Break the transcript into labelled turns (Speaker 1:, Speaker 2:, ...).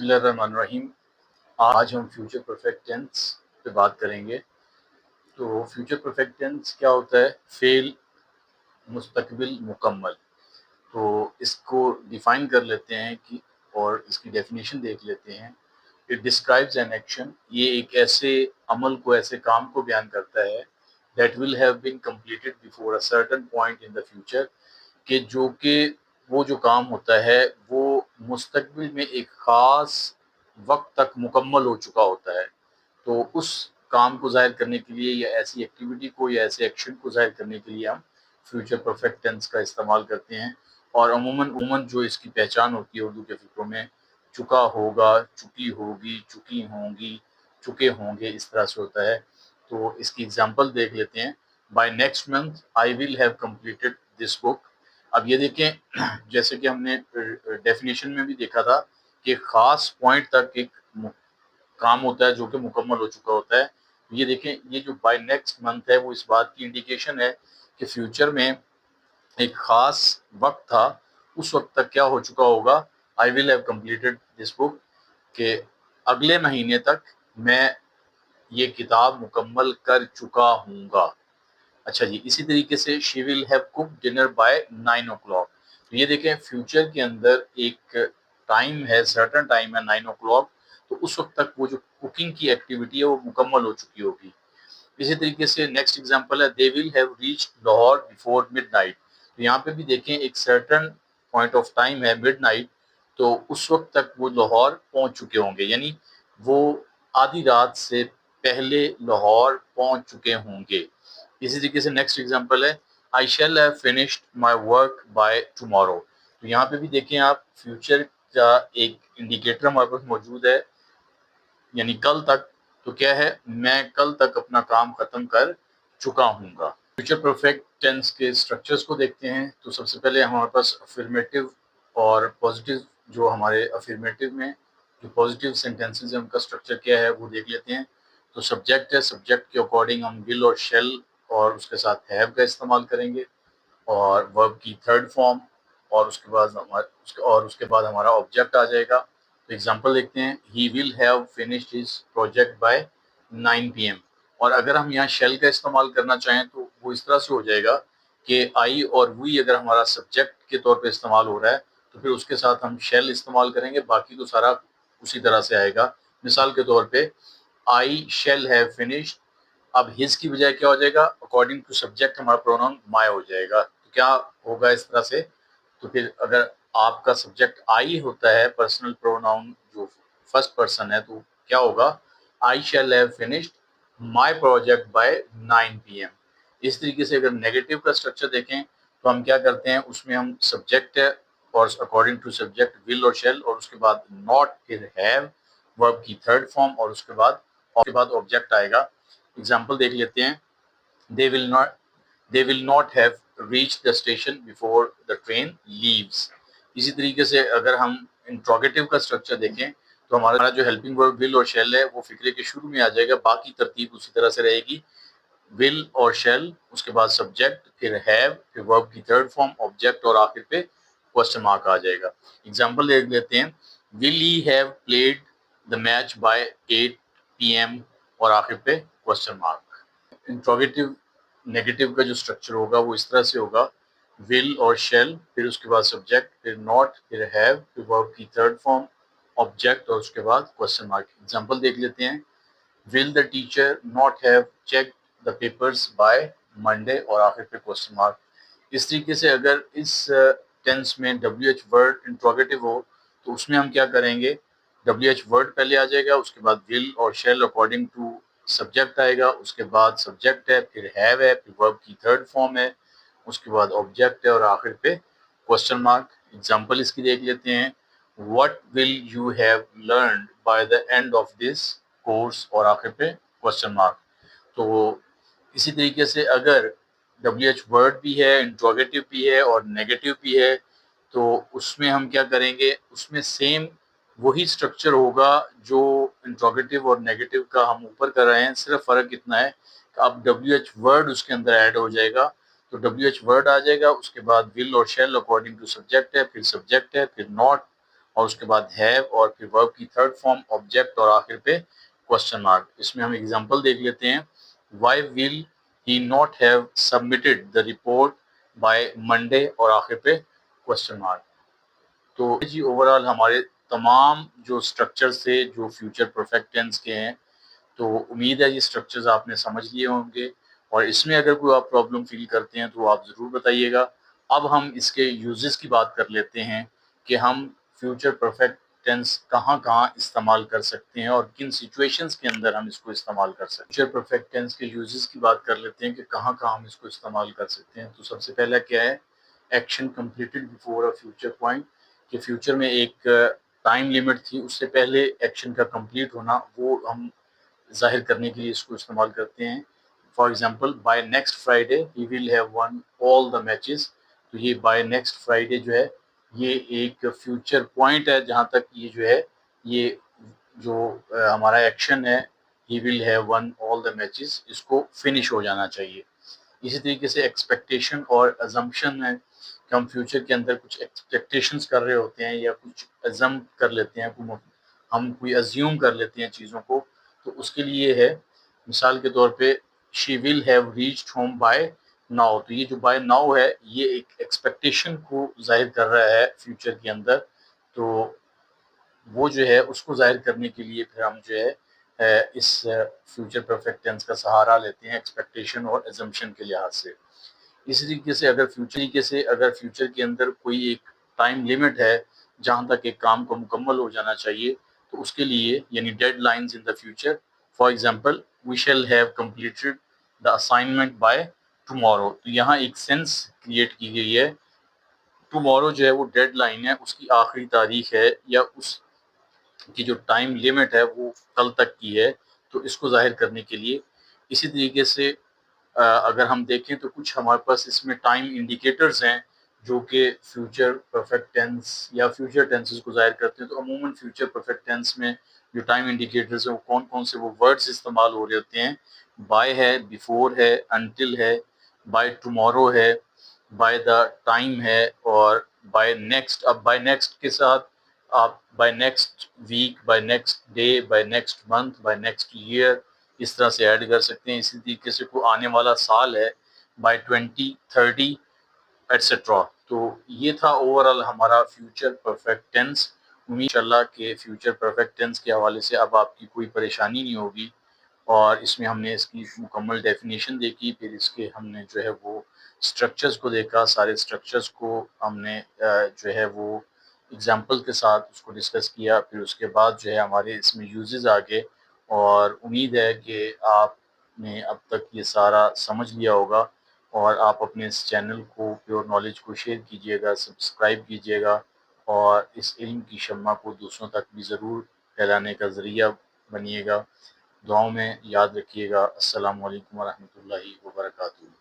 Speaker 1: بسم اللہ الرحمن الرحیم۔ آج ہم فیوچر پرفیکٹ ٹینس پہ بات کریں گے۔ تو فیوچر پرفیکٹ ٹینس کیا ہوتا ہے؟ فعل مستقبل مکمل۔ تو اس کو ڈیفائن کر لیتے ہیں کہ اور اس کی ڈیفینیشن دیکھ لیتے ہیں۔ اٹ ڈسکرائبز این ایکشن، یہ ایک ایسے عمل کو، ایسے کام کو بیان کرتا ہے that will have been completed before a certain point in the future, کہ وہ جو کام ہوتا ہے وہ مستقبل میں ایک خاص وقت تک مکمل ہو چکا ہوتا ہے۔ تو اس کام کو ظاہر کرنے کے لیے یا ایسی ایکٹیویٹی کو یا ایسے ایکشن کو ظاہر کرنے کے لیے ہم فیوچر پرفیکٹ ٹینس کا استعمال کرتے ہیں۔ اور عموماً جو اس کی پہچان ہوتی ہے اردو کے فقروں میں، چکا ہوگا، چکی ہوگی، چکی ہوں گی، چکے ہوں گے، اس طرح سے ہوتا ہے۔ تو اس کی اگزامپل دیکھ لیتے ہیں۔ By next month I will have completed this book. اب یہ دیکھیں، جیسے کہ ہم نے ڈیفینیشن میں بھی دیکھا تھا کہ خاص پوائنٹ تک ایک کام ہوتا ہے جو کہ مکمل ہو چکا ہوتا ہے۔ یہ دیکھیں، یہ جو بائی نیکسٹ منتھ ہے وہ اس بات کی انڈیکیشن ہے کہ فیوچر میں ایک خاص وقت تھا، اس وقت تک کیا ہو چکا ہوگا؟ آئی ول ہیو کمپلیٹڈ دس بک، کہ اگلے مہینے تک میں یہ کتاب مکمل کر چکا ہوں گا۔ اچھا جی، اسی طریقے سے she will have cook dinner by 9 o'clock۔ تو یہ دیکھیں، فیوچر کے اندر ایک ٹائم ہے، سرٹن ٹائم ہے 9 o'clock، تو اس وقت تک وہ جو کوکنگ کی ایکٹیویٹی ہے وہ مکمل ہو چکی ہوگی۔ اسی طریقے سے نیکسٹ ایگزامپل ہے they will have reached Lahore before midnight. تو یہاں پہ بھی دیکھیں ایک سرٹن پوائنٹ آف ٹائم ہے مڈ نائٹ، تو اس وقت تک وہ لاہور پہنچ چکے ہوں گے، یعنی وہ آدھی رات سے پہلے لاہور پہنچ چکے ہوں گے۔ اسی طریقے سے نیکسٹ ایگزامپل ہے I shall have finished my work by tomorrow۔ تو یہاں پہ بھی دیکھیں آپ، فیوچر کا ایک انڈیکیٹر ہمارے پاس موجود ہے، یعنی کل تک۔ تو کیا ہے؟ میں کل تک اپنا کام ختم کر چکا ہوں گا۔ فیوچر پرفیکٹ ٹینس کے اسٹرکچرز کو دیکھتے ہیں۔ تو سب سے پہلے ہمارے پاس افرمیٹیو اور پازیٹیو، جو ہمارے افرمیٹیو میں جو پازیٹیو سینٹینسز ہیں ان کا اسٹرکچر کیا ہے وہ دیکھ لیتے ہیں۔ تو سبجیکٹ ہے، سبجیکٹ کے اکارڈنگ ہم ول اور شیل اور اس کے ساتھ ہیو کا استعمال کریں گے، اور ورب کی تھرڈ فارم، اور اس کے بعد ہمارا آبجیکٹ آ جائے گا۔ تو ایگزامپل دیکھتے ہیں، he will have finished his project by 9 PM۔ اور اگر ہم یہاں شیل کا استعمال کرنا چاہیں تو وہ اس طرح سے ہو جائے گا کہ آئی اور وی اگر ہمارا سبجیکٹ کے طور پہ استعمال ہو رہا ہے تو پھر اس کے ساتھ ہم شیل استعمال کریں گے، باقی تو سارا اسی طرح سے آئے گا۔ مثال کے طور پہ آئی شیل ہیو فنشڈ، اب ہز کی بجائے کیا ہو جائے گا؟ اکارڈنگ ٹو سبجیکٹ ہمارا پروناؤن مائی ہو جائے گا۔ تو کیا ہوگا اس طرح سے؟ تو پھر اگر آپ کا سبجیکٹ آئی ہوتا ہے، پرسنل پروناؤن جو فرسٹ پرسن ہے، تو کیا ہوگا؟ I shall have finished my project by 9 PM۔ اس طریقے سے اگر نیگیٹو کا اسٹرکچر دیکھیں تو ہم کیا کرتے ہیں، اس میں ہم سبجیکٹ ہے اور اکارڈنگ ٹو سبجیکٹ ول اور شیل، اور اس کے بعد ناٹ، پھر ہیو، ورب کی تھرڈ فارم، اور اس کے بعد آبجیکٹ آئے گا۔ ایگزامپل دیکھ لیتے ہیں، they will not have reached the station before the train leaves۔ اسی طریقے سے اگر ہم انٹروگیٹو کا اسٹرکچر دیکھیں تو ہمارا جو ہیلپنگ ورب ول اور شیل ہے وہ فقرے کے شروع میں آ جائے گا، باقی ترتیب اسی طرح سے رہے گی، ول اور شیل، اس کے بعد سبجیکٹ، پھر ہیو، پھر ورب کی تھرڈ فارم، آبجیکٹ، اور آخر پہ کوسچن مارک آ جائے گا۔ ایگزامپل دیکھ لیتے ہیں، will he have played the match by 8 PM، اور آخر پہ کوسچن مارک۔ انٹروگیٹو نیگیٹو کا جو اسٹرکچر ہوگا وہ اس طرح سے ہوگا، ول اور شیل، پھر اس کے بعد سبجیکٹ، پھر ناٹ، پھر ہیو، پھر ورب کی تھرڈ فارم، آبجیکٹ، اور اس کے بعد کوسچن مارک۔ ایگزامپل دیکھ لیتے ہیں، will the teacher not have check the papers by Monday, اور آخر پہ کوسچن مارک۔ اس طریقے سے اگر اس ٹینس میں WH ورڈ انٹروگیٹو ہو تو اس میں ہم کیا کریں گے، WH ورڈ پہلے آ جائے گا، اس کے بعد ول اور شیل اکارڈنگ ٹو سبجیکٹ آئے گا، اس کے بعد سبجیکٹ ہے، پھر ہیو ہے، پھر ورب کی تھرڈ فارم ہے، اس کے بعد آبجیکٹ ہے، اور آخر پہ کوسچن مارک۔ ایگزامپل اس کی دیکھ لیتے ہیں، what will you have learned by the end of this course، اور آخر پہ کوسچن مارک۔ تو اسی طریقے سے اگر WH ورڈ بھی ہے، انٹروگیٹو بھی ہے، اور نیگیٹو بھی ہے، تو اس میں ہم کیا کریں گے، اس میں سیم وہی سٹرکچر ہوگا جو انٹروگیٹو اور نیگیٹو کا ہم اوپر کر رہے ہیں، صرف فرق اتنا ہے کہ اب WH ورڈ اس کے اندر ایڈ ہو جائے گا۔ تو WH ورڈ آ جائے گا، اس کے بعد ول اور شیل اکارڈنگ ٹو سبجیکٹ ہے، پھر سبجیکٹ ہے، پھر ناٹ، اور اس کے بعد ہیو اور پھر ورب کی تھرڈ فارم آبجیکٹ اور آخر پہ کوسچن مارک۔ اس میں ہم ایگزامپل دیکھ لیتے ہیں۔ Why will he not have submitted the report by Monday اور آخر پہ کوسچن مارک۔ تو جی اوورآل ہمارے تمام جو اسٹرکچرز تھے جو فیوچر پرفیکٹ ٹینس کے ہیں، تو امید ہے یہ اسٹرکچرز آپ نے سمجھ لیے ہوں گے، اور اس میں اگر کوئی آپ پرابلم فیل کرتے ہیں تو آپ ضرور بتائیے گا۔ اب ہم اس کے یوزز کی بات کر لیتے ہیں کہ ہم فیوچر پرفیکٹ ٹینس کہاں کہاں استعمال کر سکتے ہیں اور کن سچویشنز کے اندر ہم اس کو استعمال کر سکتے ہیں۔ فیوچر پرفیکٹ ٹینس کے یوزز کی بات کر لیتے ہیں کہ کہاں کہاں ہم اس کو استعمال کر سکتے ہیں۔ تو سب سے پہلا کیا ہے؟ Action completed before a future point, کہ فیوچر میں ایک ٹائم لمٹ تھی، اس سے پہلے ایکشن کا کمپلیٹ ہونا، وہ ہم ظاہر کرنے کے لیے اس کو استعمال کرتے ہیں۔ For example by next Friday he will have won all the matches, تو یہ بائی نیکسٹ فرائیڈے جو ہے یہ ایک فیوچر پوائنٹ ہے جہاں تک یہ جو ہے یہ جو ہمارا ایکشن ہے he will have won all the matches, اس کو فنش ہو جانا چاہیے۔ اسی طریقے سے ایکسپیکٹیشن اور ازمپشن ہے کہ ہم فیوچر کے اندر کچھ ایکسپیکٹیشنز کر رہے ہوتے ہیں یا کچھ ازم کر لیتے ہیں، ہم کوئی ازیوم کر لیتے ہیں چیزوں کو، تو اس کے لیے ہے مثال کے طور پہ she will have reached home by now, تو یہ جو بائی ناؤ ہے یہ ایک ایکسپیکٹیشن کو ظاہر کر رہا ہے فیوچر کے اندر، تو وہ جو ہے اس کو ظاہر کرنے کے لیے پھر ہم جو ہے اس فیوچر پرفیکٹ ٹینس کا سہارا لیتے ہیں ایکسپیکٹیشن اور ایزمپشن کے لحاظ سے۔ اسی طریقے سے اگر فیوچر کے اندر کوئی ایک ٹائم لمٹ ہے جہاں تک ایک کام کو مکمل ہو جانا چاہیے، تو اس کے لیے یعنی deadlines in the future, for example we shall have completed the assignment by tomorrow, تو یہاں ایک سینس کریٹ کی گئی ہے۔ ٹمورو جو ہے وہ ڈیڈ لائن ہے، اس کی آخری تاریخ ہے یا اس کی جو ٹائم لیمٹ ہے وہ کل تک کی ہے، تو اس کو ظاہر کرنے کے لیے۔ اسی طریقے سے اگر ہم دیکھیں تو کچھ ہمارے پاس اس میں ٹائم انڈیکیٹرز ہیں جو کہ فیوچر پرفیکٹ ٹینس یا فیوچر ٹینسز کو ظاہر کرتے ہیں، تو عموماً فیوچر پرفیکٹ ٹینس میں جو ٹائم انڈیکیٹرز ہیں وہ کون کون سے وہ ورڈز استعمال ہو رہے ہوتے ہیں؟ بائی ہے، بیفور ہے، انٹل ہے، بائی ٹمورو ہے، بائی دا ٹائم ہے، اور بائی نیکسٹ۔ اب بائی نیکسٹ کے ساتھ آپ by next week, by next day, by next month, by next year اس طرح سے ایڈ کر سکتے ہیں۔ اسی طریقے سے کوئی آنے والا سال ہے بائی 2030 ایٹسٹرا۔ تو یہ تھا اوورآل ہمارا فیوچر پرفیکٹ ٹینس۔ امید انشاءاللہ کہ فیوچر پرفیکٹ ٹینس کے حوالے سے اب آپ کی کوئی پریشانی نہیں ہوگی، اور اس میں ہم نے اس کی مکمل ڈیفینیشن دیکھی، پھر اس کے ہم نے جو ہے وہ اسٹرکچرز کو دیکھا، سارے اسٹرکچرز کو ہم نے جو ہے وہ اگزامپل کے ساتھ اس کو ڈسکس کیا، پھر اس کے بعد جو ہے ہمارے اس میں یوزز آگے، اور امید ہے کہ آپ نے اب تک یہ سارا سمجھ لیا ہوگا، اور آپ اپنے اس چینل کو پیور نالج کو شیئر کیجئے گا، سبسکرائب کیجئے گا، اور اس علم کی شمع کو دوسروں تک بھی ضرور پھیلانے کا ذریعہ بنیے گا۔ دعاؤں میں یاد رکھیے گا۔ السلام علیکم ورحمۃ اللہ وبرکاتہ۔